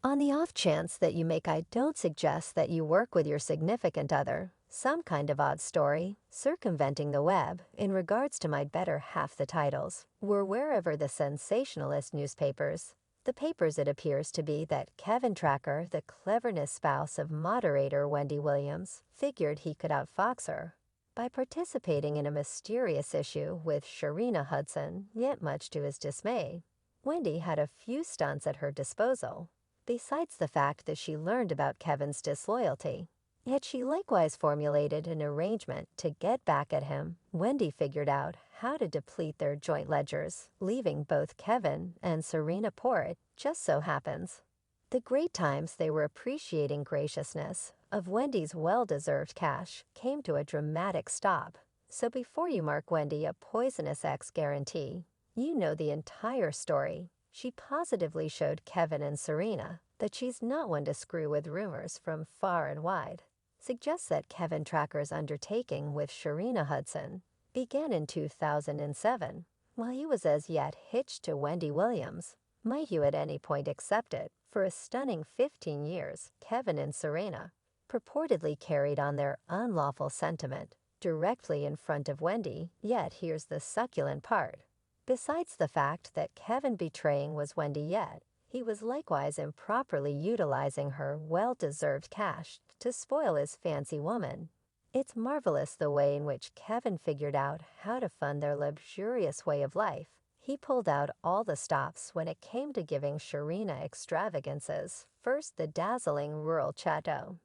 On the off chance that you make, I don't suggest that you work with your significant other. Some kind of odd story, circumventing the web, in regards to my better half the titles, were wherever the sensationalist newspapers. The papers, it appears to be, that Kevin Tracker, the cleverness spouse of moderator Wendy Williams, figured he could outfox her by participating in a mysterious issue with Sharina Hudson, yet much to his dismay. Wendy had a few stunts at her disposal, besides the fact that she learned about Kevin's disloyalty. Yet she likewise formulated an arrangement to get back at him. Wendy figured out how to deplete their joint ledgers, leaving both Kevin and Sharina poor. It just so happens the great times they were appreciating graciousness of Wendy's well-deserved cash came to a dramatic stop. So before you mark Wendy a poisonous ex guarantee, you know the entire story. She positively showed Kevin and Sharina that she's not one to screw with rumors from far and wide. Suggests that Kevin Tracker's undertaking with Sharina Hudson began in 2007, while he was as yet hitched to Wendy Williams. Might you at any point accept it? For a stunning 15 years, Kevin and Sharina purportedly carried on their unlawful sentiment directly in front of Wendy. Yet here's the succulent part. Besides the fact that Kevin betraying was Wendy, yet he was likewise improperly utilizing her well-deserved cash to spoil his fancy woman. It's marvelous the way in which Kevin figured out how to fund their luxurious way of life. He pulled out all the stops when it came to giving Sharina extravagances. First, the dazzling rural chateau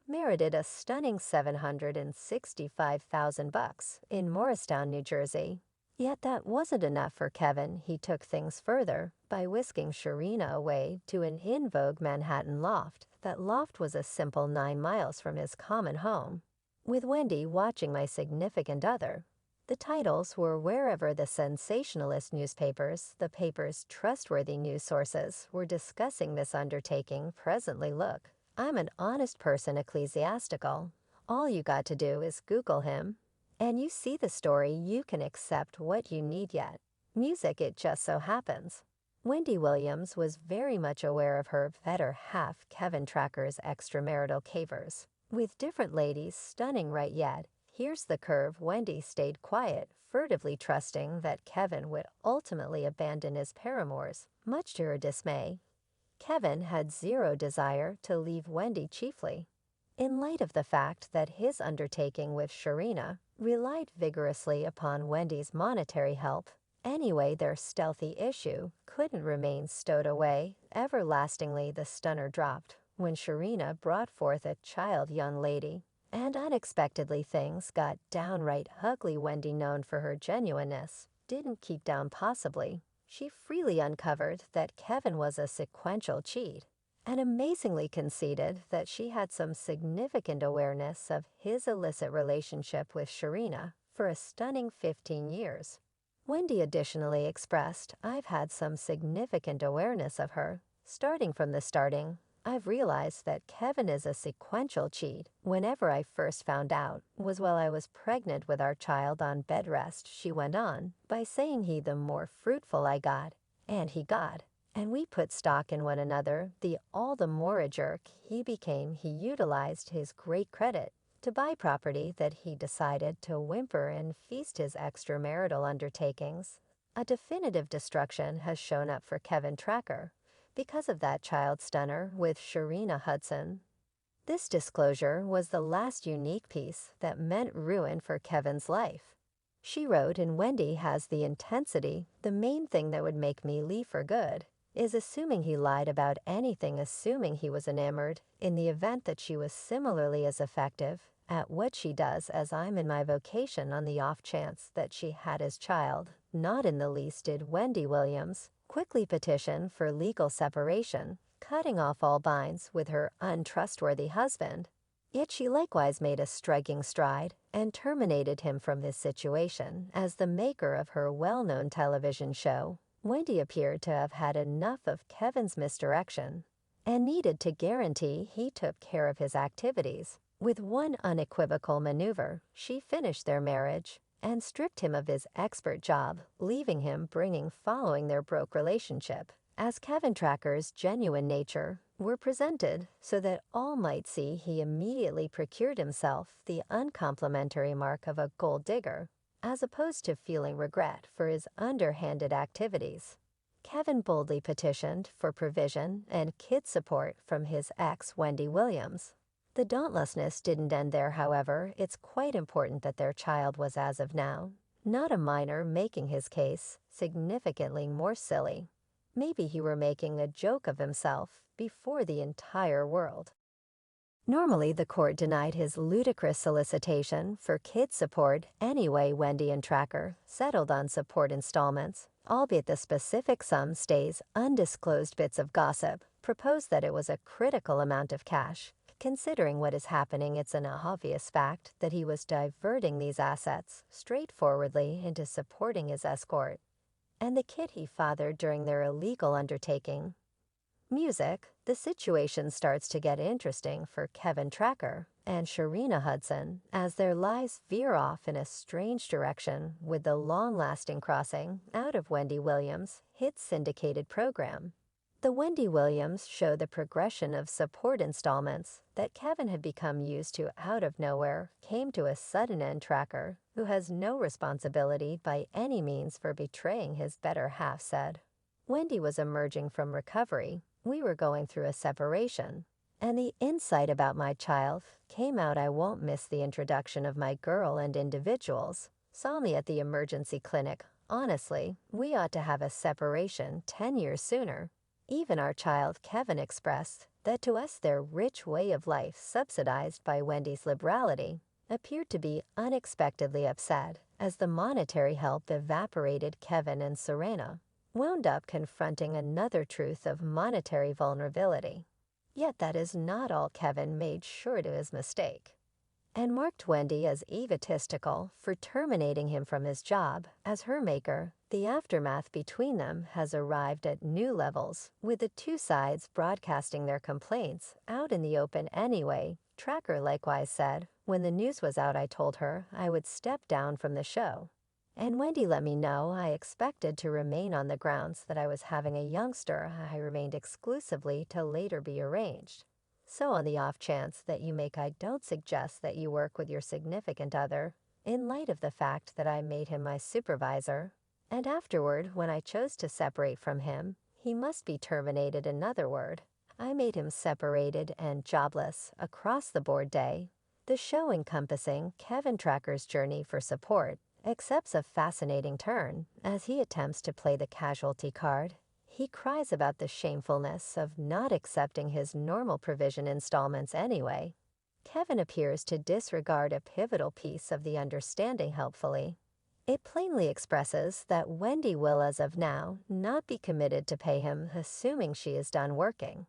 merited a stunning $765,000 in Morristown, New Jersey. Yet that wasn't enough for Kevin. He took things further by whisking Sharina away to an in vogue Manhattan loft. That loft was a simple 9 miles from his common home. With Wendy watching my significant other, the titles were wherever the sensationalist newspapers, the paper's trustworthy news sources, were discussing this undertaking. Presently, look, I'm an honest person, ecclesiastical. All you got to do is Google him, and you see the story. You can accept what you need. Yet music, it just so happens Wendy Williams was very much aware of her better half, Kevin Tracker's extramarital cavers with different ladies. Stunning, right? Yet here's the curve. Wendy stayed quiet, furtively trusting that Kevin would ultimately abandon his paramours. Much to her dismay, Kevin had zero desire to leave Wendy, chiefly in light of the fact that his undertaking with Sharina relied vigorously upon Wendy's monetary help. Anyway, their stealthy issue couldn't remain stowed away everlastingly. The stunner dropped when Sharina brought forth a child young lady, and unexpectedly things got downright ugly. Wendy, known for her genuineness, didn't keep down. Possibly, she freely uncovered that Kevin was a sequential cheat, and amazingly conceded that she had some significant awareness of his illicit relationship with Sharina for a stunning 15 years. Wendy additionally expressed, I've had some significant awareness of her. Starting from the starting, I've realized that Kevin is a sequential cheat. Whenever I first found out was while I was pregnant with our child on bed rest. She went on by saying the more fruitful I got, and he got, and we put stock in one another, the all the more a jerk he became. He utilized his great credit to buy property that he decided to whimper and feast his extramarital undertakings. A definitive destruction has shown up for Kevin Tracker because of that child stunner with Sharina Hudson. This disclosure was the last unique piece that meant ruin for Kevin's life. She wrote, and Wendy has the intensity. The main thing that would make me leave for good is assuming he lied about anything, assuming he was enamored, in the event that she was similarly as effective at what she does as I'm in my vocation. On the off chance that she had his child, not in the least did Wendy Williams quickly petition for legal separation, cutting off all binds with her untrustworthy husband. Yet she likewise made a striking stride and terminated him from this situation. As the maker of her well-known television show, Wendy appeared to have had enough of Kevin's misdirection and needed to guarantee he took care of his activities. With one unequivocal maneuver, she finished their marriage and stripped him of his expert job, leaving him bringing following their broke relationship. As Kevin Tracker's genuine nature were presented so that all might see he immediately procured himself the uncomplimentary mark of a gold digger, as opposed to feeling regret for his underhanded activities. Kevin boldly petitioned for provision and kid support from his ex, Wendy Williams. The dauntlessness didn't end there, however. It's quite important that their child was, as of now, not a minor, making his case significantly more silly. Maybe he were making a joke of himself before the entire world. Normally, the court denied his ludicrous solicitation for kid support anyway. Wendy and Tracker settled on support installments, albeit the specific sum stays undisclosed. Bits of gossip proposed that it was a critical amount of cash. Considering what is happening, it's an obvious fact that he was diverting these assets straightforwardly into supporting his escort and the kid he fathered during their illegal undertaking. Music. The situation starts to get interesting for Kevin Tracker and Sharina Hudson as their lives veer off in a strange direction, with the long-lasting crossing out of Wendy Williams' hit syndicated program. The Wendy Williams show the progression of support installments that Kevin had become used to out of nowhere came to a sudden end. Tracker, who has no responsibility by any means for betraying his better half, said, "Wendy was emerging from recovery. We were going through a separation. And the insight about my child came out. I won't miss the introduction of my girl, and individuals saw me at the emergency clinic. Honestly, we ought to have a separation 10 years sooner. Even our child," Kevin expressed that to us their rich way of life, subsidized by Wendy's liberality, appeared to be unexpectedly upset as the monetary help evaporated. Kevin and Sharina wound up confronting another truth of monetary vulnerability. Yet that is not all. Kevin made sure to his mistake and marked Wendy as egotistical for terminating him from his job as her maker. The aftermath between them has arrived at new levels, with the two sides broadcasting their complaints out in the open anyway. Tracker likewise said, "When the news was out, I told her I would step down from the show. And Wendy let me know I expected to remain on the grounds that I was having a youngster. I remained exclusively to later be arranged. So on the off chance that you make, I don't suggest that you work with your significant other, in light of the fact that I made him my supervisor. And afterward, when I chose to separate from him, he must be terminated. In other words, I made him separated and jobless across the board day." The show, encompassing Kevin Tracker's journey for support, accepts a fascinating turn as he attempts to play the casualty card. He cries about the shamefulness of not accepting his normal provision installments anyway. Kevin appears to disregard a pivotal piece of the understanding helpfully. It plainly expresses that Wendy will, as of now, not be committed to pay him, assuming she is done working.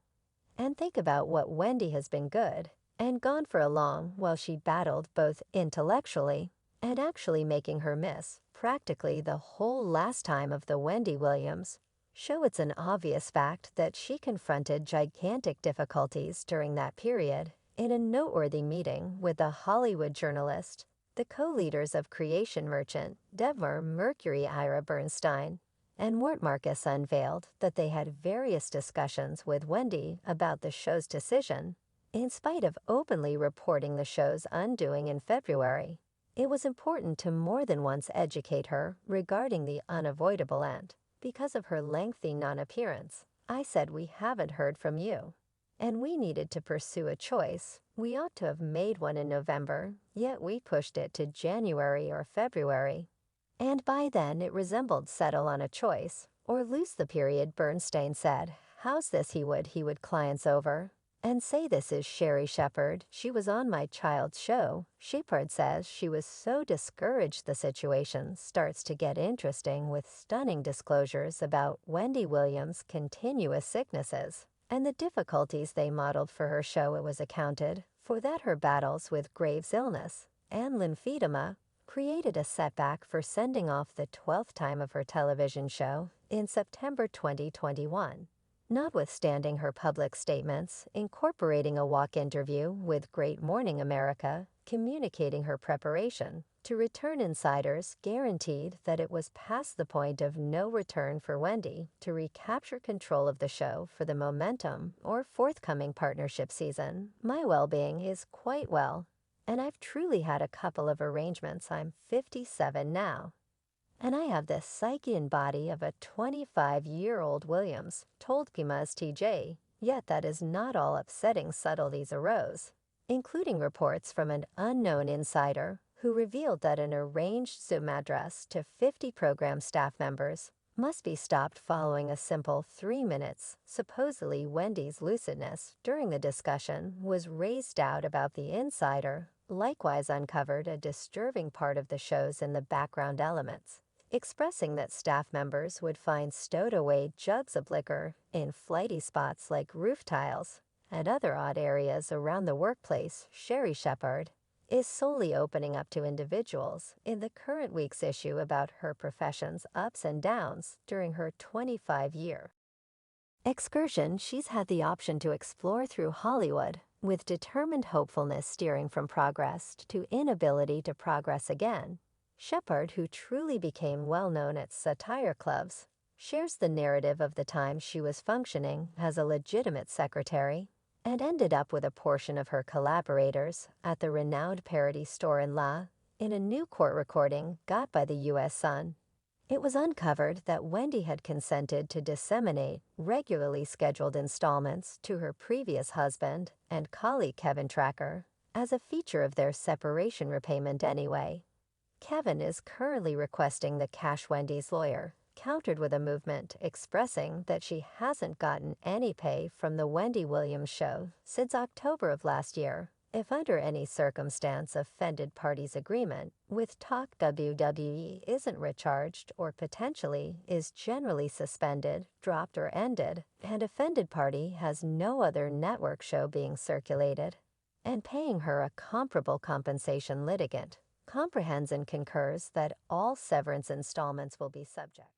And think about what Wendy has been good and gone for a long while she battled both intellectually and actually making her miss practically the whole last time of the Wendy Williams show. It's an obvious fact that she confronted gigantic difficulties during that period. In a noteworthy meeting with a Hollywood journalist, the co-leaders of Creation Merchant, Debmar Mercury, Ira Bernstein, and Mort Marcus unveiled that they had various discussions with Wendy about the show's decision. In spite of openly reporting the show's undoing in February, it was important to more than once educate her regarding the unavoidable end. Because of her lengthy non-appearance, I said, "We haven't heard from you." And we needed to pursue a choice. We ought to have made one in November, yet we pushed it to January or February. And by then it resembled settle on a choice, or lose the period. Bernstein said, "How's this?" He would clients over and say, "This is Sherry Shepherd. She was on my child's show." Shepherd says she was so discouraged. The situation starts to get interesting with stunning disclosures about Wendy Williams' continuous sicknesses and the difficulties they modeled for her show. It was accounted for that her battles with Graves' illness and lymphedema created a setback for sending off the 12th time of her television show in September 2021. Notwithstanding her public statements, incorporating a walk interview with Great Morning America, communicating her preparation To return insiders guaranteed that it was past the point of no return for Wendy to recapture control of the show for the momentum or forthcoming partnership season. My well-being is quite well, and I've truly had a couple of arrangements. I'm 57 now. And I have the psyche and body of a 25-year-old Williams, told Pima's TJ, yet that is not all. Upsetting subtleties arose, including reports from an unknown insider who revealed that an arranged Zoom address to 50 program staff members must be stopped following a simple 3 minutes. Supposedly, Wendy's lucidness during the discussion was raised doubt about the insider, likewise uncovered a disturbing part of the shows in the background elements, expressing that staff members would find stowed away jugs of liquor in flighty spots like roof tiles and other odd areas around the workplace. Sherry Shepherd is solely opening up to individuals in the current week's issue about her profession's ups and downs during her 25-year excursion. She's had the option to explore through Hollywood, with determined hopefulness steering from progress to inability to progress again. Shepherd, who truly became well-known at satire clubs, shares the narrative of the time she was functioning as a legitimate secretary and ended up with a portion of her collaborators at the renowned parody store in in a new court recording got by the U.S. Sun. It was uncovered that Wendy had consented to disseminate regularly scheduled installments to her previous husband and colleague Kevin Tracker as a feature of their separation repayment anyway. Kevin is currently requesting the cash. Wendy's lawyer countered with a movement expressing that she hasn't gotten any pay from the Wendy Williams show since October of last year. If under any circumstance offended parties' agreement with Talk WWE isn't recharged or potentially is generally suspended, dropped, or ended, and offended party has no other network show being circulated, and paying her a comparable compensation, litigant comprehends and concurs that all severance installments will be subject